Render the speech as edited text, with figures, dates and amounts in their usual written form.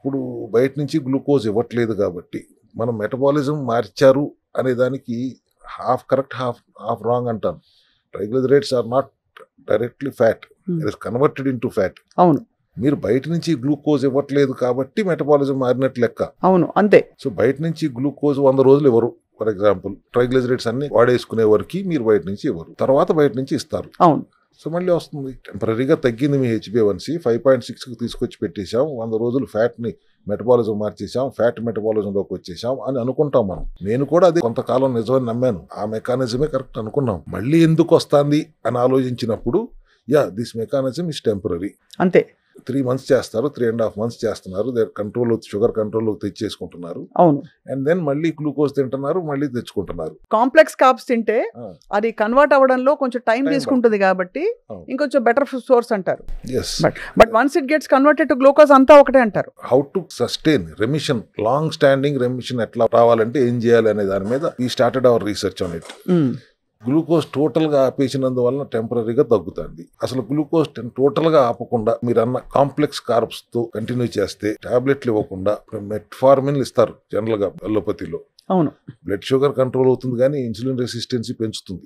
ఇప్పుడు బయట నుంచి గ్లూకోజ్ ఇవ్వట్లేదు కాబట్టి మనం మెటబాలిజం మార్చారు అనే దానికి హాఫ్ కరెక్ట్ హాఫ్ రాంగ్ అంటాను. Triglycerides are not directly fat, it is converted into fat. అవును, మీరు బయట నుంచి గ్లూకోజ్ ఇవ్వట్లేదు కాబట్టి మెటబాలిజం మారినట్లు లెక్క. అవును, అంతే. సో బయట నుంచి గ్లూకోజ్ 100 రోజులు ఇవ్వరు. ఫర్ ఎగ్జాంపుల్ ట్రైగ్లిజరైడ్స్ అన్ని వాడేసుకునే వరకు మీరు బయట నుంచి ఇవ్వరు, తర్వాత బయట నుంచి ఇస్తారు. అవును. సో మళ్ళీ వస్తుంది. టెంపరీగా తగ్గింది మీ HbA1c, 5.6కి తీసుకొచ్చి పెట్టేశాం, 100 రోజులు ఫ్యాట్ని మెటబాలిజం మార్చేసాం, ఫ్యాట్ మెటబాలిజంలోకి వచ్చేసాం అని అనుకుంటాం మనం. నేను కూడా అది కొంతకాలం నిజమని నమ్మాను, ఆ మెకానిజమే కరెక్ట్ అనుకున్నాం. మళ్ళీ ఎందుకు వస్తుంది అని ఆలోచించినప్పుడు దిస్ మెకానిజం ఇస్ టెంపరీ. అంతే. 3 months చేస్తారు, 3.5 months చేస్తున్నారు, కంట్రోల్ షుగర్ కంట్రోల్ తెచ్చేసుకుంటున్నారు. అవును. అండ్ దెన్ మళ్ళీ గ్లూకోజ్ తింటున్నారు, మళ్ళీ తెచ్చుకుంటున్నారు. కాంప్లెక్స్ కార్బ్స్ తింటే అది కన్వర్ట్ అవ్వడంలో కొంచెం టైం తీసుకుంటుంది కాబట్టి ఇంకొంచెం బెటర్ సోర్స్ అంటారు. But once it gets converted to glucose అంతా ఒకటే అంటారు. How to sustain remission, long standing remission ఎట్లా రావాలంటే ఏం చేయాలి అనే దాని మీద we started our research on it. Glucose టోటల్గా ఆపేసినందువలన టెంపరీగా తగ్గుతుంది. అసలు గ్లూకోజ్ టోటల్గా ఆపకుండా మీరు అన్న కాంప్లెక్స్ కార్బ్స్తో కంటిన్యూ చేస్తే, టాబ్లెట్లు ఇవ్వకుండా మెట్ఫార్మిన్లు ఇస్తారు జనరల్గా అలోపతిలో. అవును. బ్లడ్ షుగర్ కంట్రోల్ అవుతుంది కానీ ఇన్సులిన్ రెసిస్టెన్సీ పెంచుతుంది.